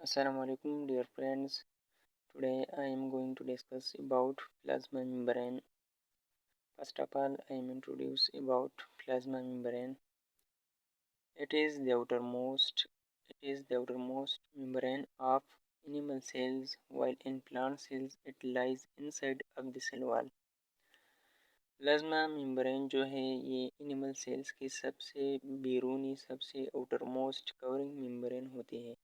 Assalamu alaikum dear friends. Today I am going to discuss about plasma membrane. First of all, I am introduce about plasma membrane. It is the outermost membrane of animal cells, while in plant cells it lies inside of the cell wall. Plasma membrane जो है ये animal cells की सबसे बैरूनी सबसे outermost covering membrane होती है,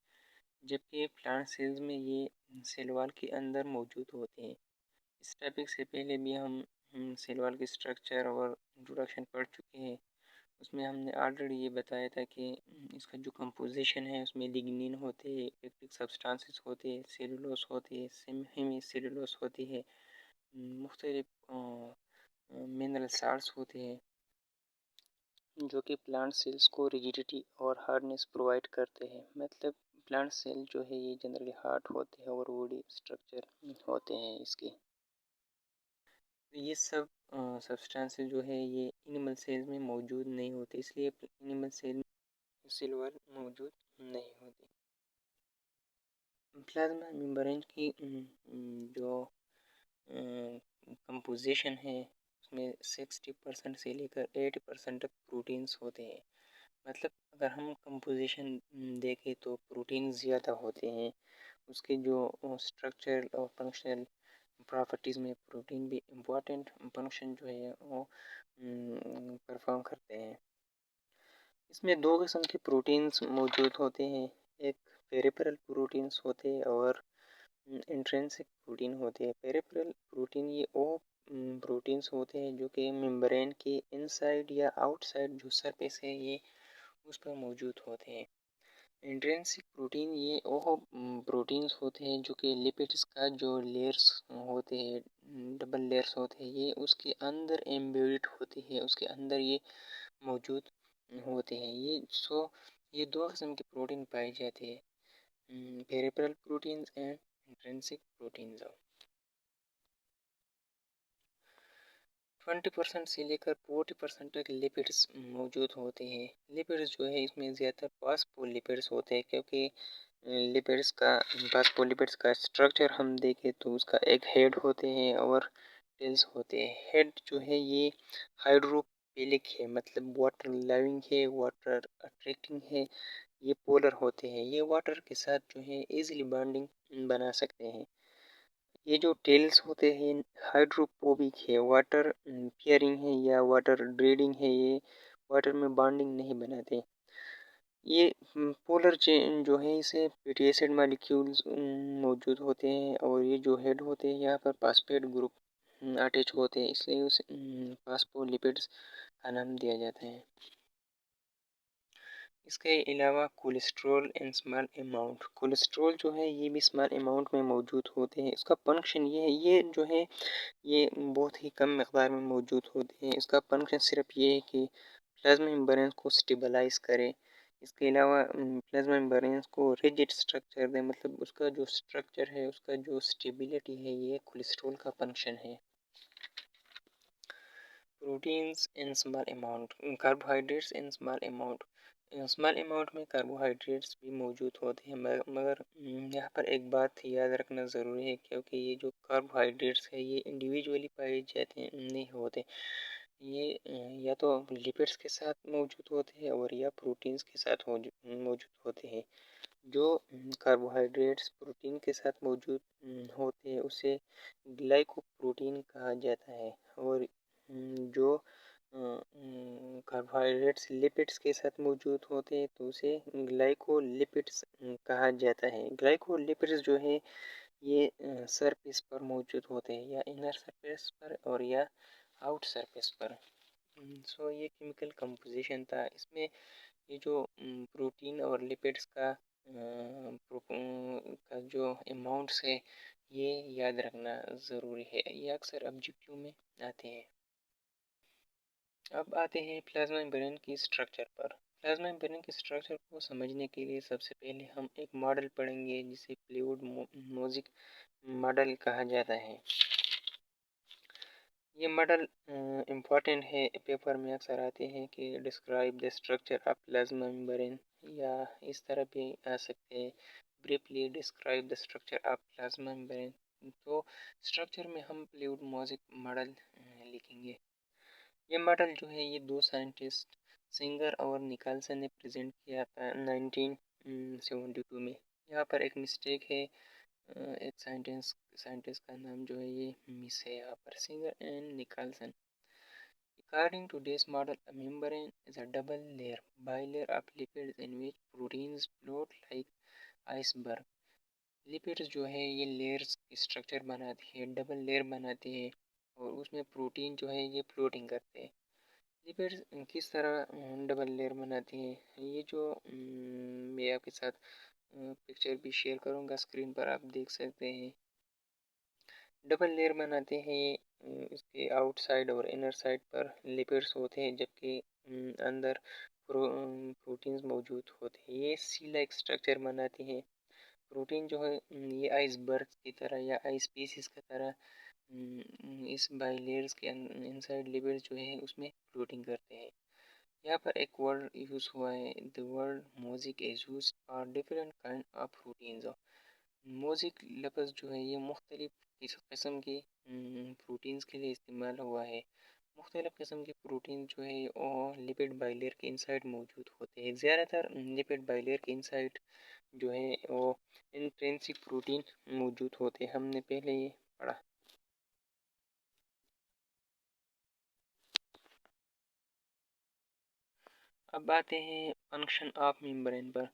जबकि प्लांट सेल्स में ये सेल वॉल के अंदर मौजूद होते हैं। इस टॉपिक से पहले भी हम सेल वॉल के स्ट्रक्चर और इंट्रोडक्शन पढ़ चुके हैं। उसमें हमने ऑलरेडी ये बताया था कि इसका जो कंपोजिशन है उसमें लिग्निन होते हैं, एक्टिव सब्सटेंसेस होते हैं, सेलुलोस होती है, हेमी सेलुलोस होती है, मुख्तलिफ मिनरल साल्ट्स होते हैं जो कि प्लांट सेल्स को रिजिडिटी और हार्डनेस प्रोवाइड करते हैं। मतलब प्लांट सेल जो है ये जनरली हार्ड होते हैं और वुडी स्ट्रक्चर होते हैं इसके। ये सब सब्सटेंसेस जो है ये एनिमल सेल्स में मौजूद नहीं होते, इसलिए एनिमल सेल में सेल वॉल मौजूद नहीं होती। प्लाज्मा मेम्ब्रेन की जो कंपोजिशन है उसमें 60% से लेकर 80% तक प्रोटीन्स होते हैं। मतलब अगर हम कंपोजिशन देखें तो प्रोटीन ज़्यादा होते हैं। उसके जो स्ट्रक्चर और फंक्शनल प्रॉपर्टीज़ में प्रोटीन भी इम्पोर्टेंट फंक्शन जो है वो परफॉर्म करते हैं। इसमें दो किस्म के प्रोटीन्स मौजूद होते हैं, एक पेरिफेरल प्रोटीन्स होते हैं और इंट्रिंसिक प्रोटीन होते हैं। पेरिफेरल प्रोटीन ये वो प्रोटीन्स होते हैं जो कि मेम्ब्रेन के इनसाइड या आउटसाइड जो सरफेस है ये उस पर मौजूद होते हैं। इंट्रिंसिक प्रोटीन ये वो प्रोटीन्स होते हैं जो कि लिपिड्स का जो लेयर्स होते हैं, डबल लेयर्स होते हैं, ये उसके अंदर एम्बेडेड होते हैं, उसके अंदर ये मौजूद होते हैं। ये दो किस्म के प्रोटीन पाए जाते हैं, peripheral proteins and intrinsic proteins. 20% से लेकर 40% तक लिपिड्स मौजूद होते हैं। लिपिड्स जो है इसमें ज़्यादातर फॉस्फोलिपिड्स होते हैं, क्योंकि लिपिड्स का फॉस्फोलिपिड्स का स्ट्रक्चर हम देखें तो उसका एक हेड होते हैं और टेल्स होते हैं। हेड जो है ये हाइड्रोफिलिक है, मतलब वाटर लविंग है, वाटर अट्रैक्टिंग है, ये पोलर होते हैं, ये वाटर के साथ जो है इजीली बॉन्डिंग बना सकते हैं। ये जो टेल्स होते हैं हाइड्रोफोबिक है, वाटर पियरिंग है या वाटर ड्रेडिंग है, ये वाटर में बॉन्डिंग नहीं बनाते। ये पोलर चेन जो है इसे फैटी एसिड मॉलिक्यूल्स मौजूद होते हैं और ये जो हेड होते हैं यहाँ पर फास्फेट ग्रुप अटैच होते हैं, इसलिए उसे फास्फोलिपिड्स का नाम दिया जाता है। इसके अलावा cholesterol in small amount, cholesterol जो है ये भी स्मॉल अमाउंट में मौजूद होते हैं। इसका फंक्शन ये है, ये जो है ये बहुत ही कम मकदार में मौजूद होते हैं। इसका फंक्शन सिर्फ ये है कि प्लाज्मा मेम्ब्रेन को स्टेबलाइज करे। इसके अलावा प्लाज्मा मेम्ब्रेन को रिजिड स्ट्रक्चर दे, मतलब उसका जो स्ट्रक्चर है उसका जो स्टेबिलिटी है, ये कोलेस्ट्रॉल का फंक्शन है। Proteins in small amount, carbohydrates in small amount, small amount में कार्बोहाइड्रेट्स भी मौजूद होते हैं, मगर यहाँ पर एक बात याद रखना ज़रूरी है, क्योंकि ये जो कार्बोहाइड्रेट्स है ये इंडिविजुअली पाए जाते नहीं होते। ये या तो लिपिड्स के साथ मौजूद होते हैं और या प्रोटीन्स के साथ मौजूद होते हैं। जो कार्बोहाइड्रेट्स प्रोटीन के साथ मौजूद होते हैं उसे ग्लाइकोप्रोटीन कहा जाता है, और जो कार्बोहाइड्रेट्स लिपिड्स के साथ मौजूद होते हैं तो उसे ग्लाइकोलिपिड्स कहा जाता है। ग्लाइकोलिपिड्स जो है ये सरफेस पर मौजूद होते हैं, या इनर सरफेस पर और या आउट सरफेस पर। सो ये केमिकल कंपोजिशन था। इसमें ये जो प्रोटीन और लिपिड्स का जो अमाउंट्स है ये याद रखना ज़रूरी है, ये अक्सर ऑब्जेक्टिव में आते हैं। अब आते हैं प्लाज्मा मेम्ब्रेन की स्ट्रक्चर पर। प्लाज्मा मेम्ब्रेन के स्ट्रक्चर को समझने के लिए सबसे पहले हम एक मॉडल पढ़ेंगे जिसे फ्लूइड मोज़ेक मॉडल कहा जाता है। ये मॉडल इम्पॉर्टेंट है, पेपर में अक्सर आते हैं कि describe the structure of plasma membrane, या इस तरह भी आ सकते हैं briefly describe the structure of plasma membrane. तो स्ट्रक्चर में हम फ्लूइड मॉजिक मॉडल लिखेंगे। ये मॉडल जो है ये दो साइंटिस्ट सिंगर और निकालसन ने प्रेजेंट किया था 1972 में। यहाँ पर एक मिस्टेक है, एक साइंटिस्ट का नाम जो है ये मिस है यहाँ पर, Singer and Nicholson. According to this model, a membrane is a double layer, bilayer of lipids in which proteins float like iceberg। Lipids जो है ये लेयर्स की स्ट्रक्चर बनाती है, डबल लेयर बनाती है और उसमें प्रोटीन जो है ये फ्लोटिंग करते हैं। लिपिड्स किस तरह डबल लेयर बनाती है, ये जो मैं आपके साथ पिक्चर भी शेयर करूँगा, स्क्रीन पर आप देख सकते हैं। डबल लेयर बनाते हैं, इसके आउटसाइड और इनर साइड पर लिपिड्स होते हैं, जबकि अंदर प्रोटीन्स मौजूद होते हैं। ये सी लाइक स्ट्रक्चर बनाती है। प्रोटीन जो है ये आइसबर्ग की तरह या आइस पीसेस की तरह इस बाइलेयर्स के इनसाइड लिपिड्स जो है उसमें फ्लोटिंग करते हैं। यहाँ पर एक वर्ड यूज़ हुआ है, the word mosaic is used for different kind of proteins. Mosaic लफ्ज़ जो है ये मुख्तलिफ़ किस्म के प्रोटीन्स के लिए इस्तेमाल हुआ है। मुख्तलिफ़ किस्म के प्रोटीन जो है और लिपिड बाइलेयर के इनसाइड मौजूद होते हैं। ज़्यादातर लिपिड बाइलेयर के इनसाइड जो है वो इंट्रिंसिक प्रोटीन मौजूद होते हैं, हमने पहले ये पढ़ा। अब आते हैं फंक्शन ऑफ मेम्ब्रेन पर।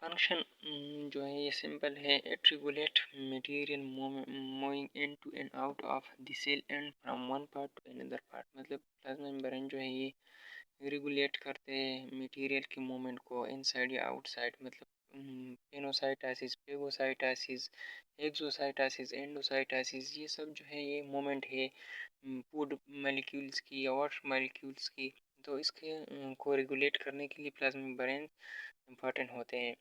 फंक्शन जो है ये सिंपल है, it regulate material moving in to and out of the cell and from one part to another part. मतलब प्लाज्मा मेम्ब्रेन जो है ये रेगुलेट करते हैं मटेरियल की मूवमेंट को इनसाइड या आउटसाइड। मतलब पेनोसाइटोसिस, फेगोसाइटोसिस, एक्सोसाइटोसिस, एंडोसाइटोसिस, ये सब जो है ये मूवमेंट है फूड मॉलिक्यूल्स की या वाटर मॉलिक्यूल्स की। तो इसके को रेगुलेट करने के लिए प्लाज्मा मेम्ब्रेन इंपॉर्टेंट होते हैं।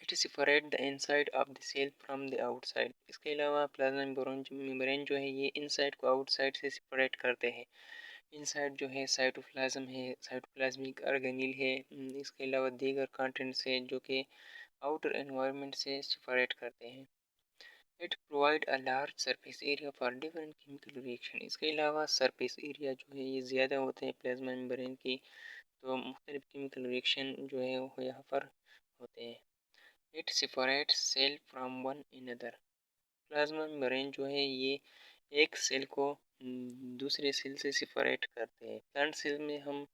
It separate the inside of the cell from the outside. इसके अलावा प्लाज्मा मेम्ब्रेन जो है ये इनसाइड को आउटसाइड से सेपरेट करते हैं। इनसाइड जो है साइटोप्लाज्म है, साइटोप्लाज्मिक ऑर्गेनेल है, इसके अलावा दीगर कंटेंट्स है जो कि आउटर एनवायरनमेंट से सेपरेट करते हैं। It provide a large surface area for different chemical reaction. इसके अलावा सरफेस एरिया जो है ये ज़्यादा होते हैं प्लाज्मा मेम्ब्रेन की, तो मुख्तलिफ केमिकल रिएक्शन जो है वो यहाँ पर होते हैं। It separates cell from one another. Plasma membrane जो है ये एक सेल को दूसरे सेल से सेपरेट करते हैं। प्लांट सेल में हम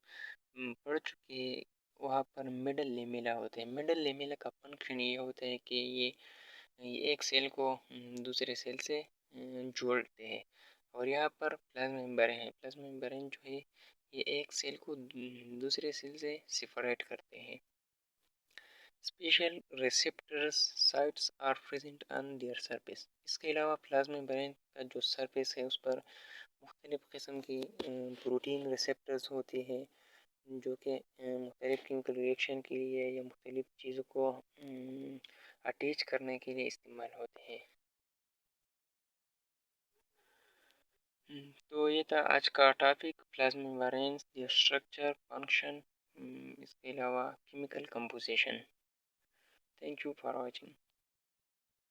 पढ़ चुके हैं, वहाँ पर मिडल लेमेला होते हैं। मिडल लेमेला का फंक्शन ये होता है कि ये एक सेल को दूसरे सेल से जोड़ते हैं। और यहाँ पर प्लाज्मा मेम्ब्रेन है, प्लाज्मा मेम्ब्रेन जो है ये एक सेल को दूसरे सेल से सेपरेट करते हैं। Special receptors sites are present on their surface. इसके अलावा प्लाज्मा मेम्ब्रेन का जो सरफेस है उस पर मुख्तलिफ़ किस्म की प्रोटीन रिसेप्टर्स होती है, जो कि मुख्तलिफ़ केमिकल रिएक्शन के लिए या मुख्तलिफ़ चीज़ों को अटैच करने के लिए इस्तेमाल होते हैं। तो ये था आज का topic, plasma membrane, structure, function, इसके अलावा chemical composition. Thank you for watching.